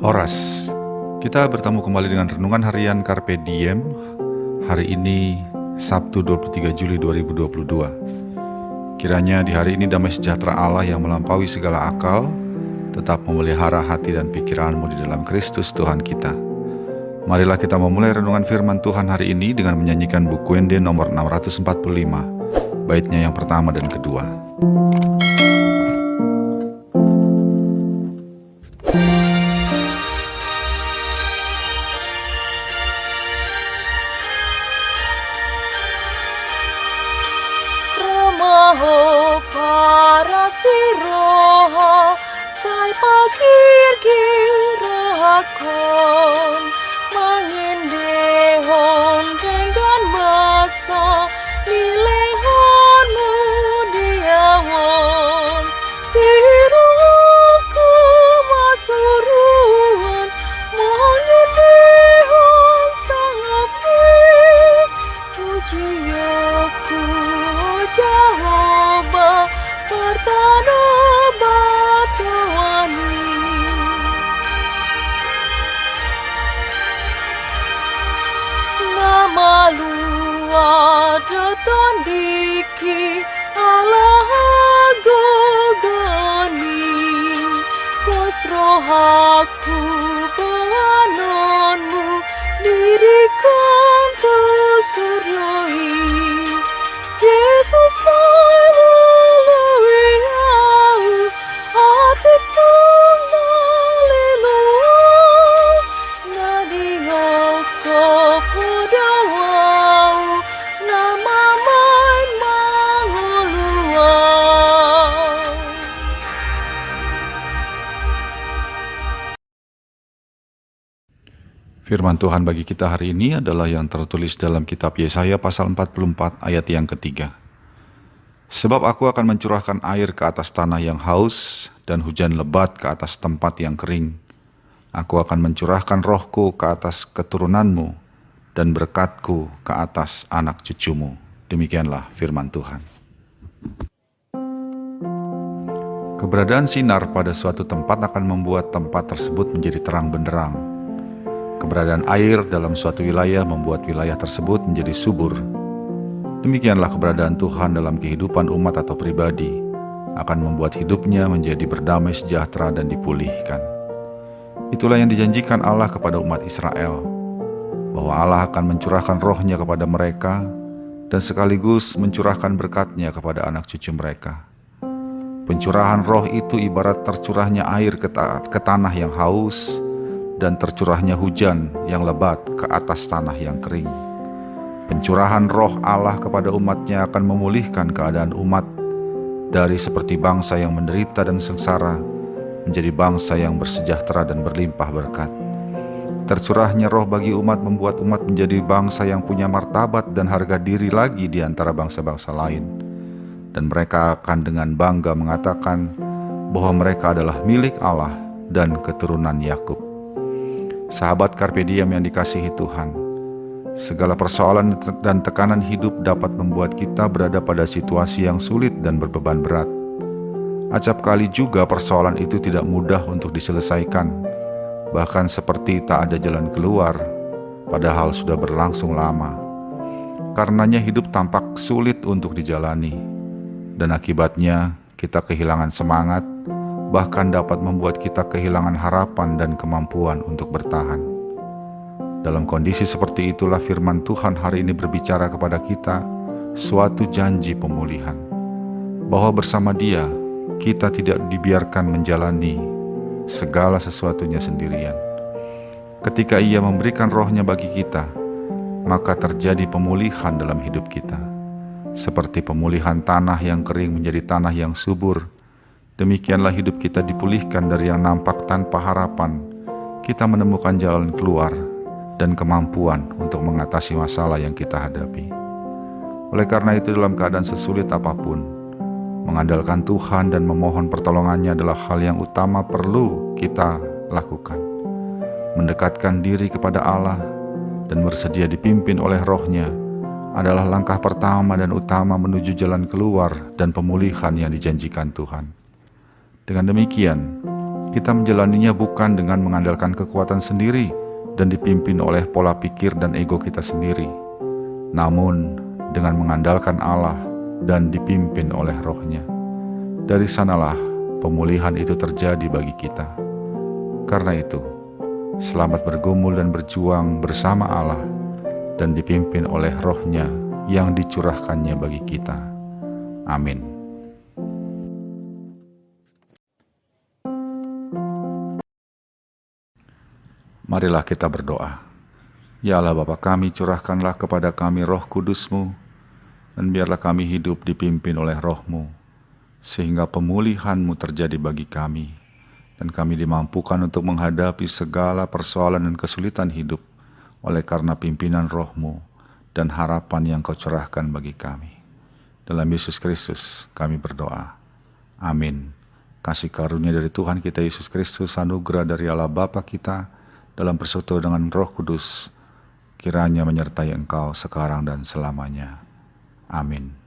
Horas. Kita bertemu kembali dengan renungan harian Carpe Diem. Hari ini Sabtu 23 Juli 2022. Kiranya di hari ini damai sejahtera Allah yang melampaui segala akal tetap memelihara hati dan pikiranmu di dalam Kristus Tuhan kita. Marilah kita memulai renungan firman Tuhan hari ini dengan menyanyikan buku Wende nomor 645, baitnya yang pertama dan kedua. Maho para siroha sai pakir kirahakon mangendehon dengan masa nilehonmu diawon tiruku masuruan mangendehon sangapi pujiaku Jehovah pertanda batuani nama luar tandiki Allah gogani pasrohaku penganonmu dirikan tusuryoi Yesus lalui au atitung nalilua nadihoko pudawau nama main mangulua. Firman Tuhan bagi kita hari ini adalah yang tertulis dalam kitab Yesaya pasal 44 ayat yang ketiga. Sebab aku akan mencurahkan air ke atas tanah yang haus dan hujan lebat ke atas tempat yang kering. Aku akan mencurahkan rohku ke atas keturunanmu dan berkatku ke atas anak cucumu. Demikianlah firman Tuhan. Keberadaan sinar pada suatu tempat akan membuat tempat tersebut menjadi terang benderang. Keberadaan air dalam suatu wilayah membuat wilayah tersebut menjadi subur. Demikianlah keberadaan Tuhan dalam kehidupan umat atau pribadi akan membuat hidupnya menjadi berdamai sejahtera dan dipulihkan. Itulah yang dijanjikan Allah kepada umat Israel, bahwa Allah akan mencurahkan rohnya kepada mereka dan sekaligus mencurahkan berkatnya kepada anak cucu mereka. Pencurahan roh itu ibarat tercurahnya air ke tanah yang haus dan tercurahnya hujan yang lebat ke atas tanah yang kering. Pencurahan roh Allah kepada umatnya akan memulihkan keadaan umat dari seperti bangsa yang menderita dan sengsara menjadi bangsa yang bersejahtera dan berlimpah berkat. Tercurahnya roh bagi umat membuat umat menjadi bangsa yang punya martabat dan harga diri lagi di antara bangsa-bangsa lain. Dan mereka akan dengan bangga mengatakan bahwa mereka adalah milik Allah dan keturunan Yakub. Sahabat Carpe Diem yang dikasihi Tuhan, segala persoalan dan tekanan hidup dapat membuat kita berada pada situasi yang sulit dan berbeban berat. Acap kali juga persoalan itu tidak mudah untuk diselesaikan, bahkan seperti tak ada jalan keluar, padahal sudah berlangsung lama. Karenanya hidup tampak sulit untuk dijalani, dan akibatnya kita kehilangan semangat, bahkan dapat membuat kita kehilangan harapan dan kemampuan untuk bertahan. Dalam kondisi seperti itulah firman Tuhan hari ini berbicara kepada kita suatu janji pemulihan, bahwa bersama Dia kita tidak dibiarkan menjalani segala sesuatunya sendirian. Ketika Ia memberikan rohnya bagi kita, maka terjadi pemulihan dalam hidup kita. Seperti pemulihan tanah yang kering menjadi tanah yang subur, demikianlah hidup kita dipulihkan dari yang nampak tanpa harapan. Kita menemukan jalan keluar dan kemampuan untuk mengatasi masalah yang kita hadapi. Oleh karena itu, dalam keadaan sesulit apapun, mengandalkan Tuhan dan memohon pertolongannya adalah hal yang utama perlu kita lakukan. Mendekatkan diri kepada Allah dan bersedia dipimpin oleh Roh-Nya adalah langkah pertama dan utama menuju jalan keluar dan pemulihan yang dijanjikan Tuhan. Dengan demikian, Kita menjalaninya bukan dengan mengandalkan kekuatan sendiri dan dipimpin oleh pola pikir dan ego kita sendiri, namun dengan mengandalkan Allah dan dipimpin oleh Roh-Nya. Dari sanalah pemulihan itu terjadi bagi kita. Karena itu, selamat bergumul dan berjuang bersama Allah dan dipimpin oleh Roh-Nya yang dicurahkannya bagi kita. Amin. Marilah kita berdoa. Ya Allah Bapa kami, curahkanlah kepada kami Roh Kudus-Mu, dan biarlah kami hidup dipimpin oleh Roh-Mu, sehingga pemulihan-Mu terjadi bagi kami, dan kami dimampukan untuk menghadapi segala persoalan dan kesulitan hidup, oleh karena pimpinan Roh-Mu dan harapan yang Kau curahkan bagi kami. Dalam Yesus Kristus kami berdoa. Amin. Kasih karunia dari Tuhan kita Yesus Kristus, anugerah dari Allah Bapa kita, dalam persekutuan dengan Roh Kudus, kiranya menyertai engkau sekarang dan selamanya. Amin.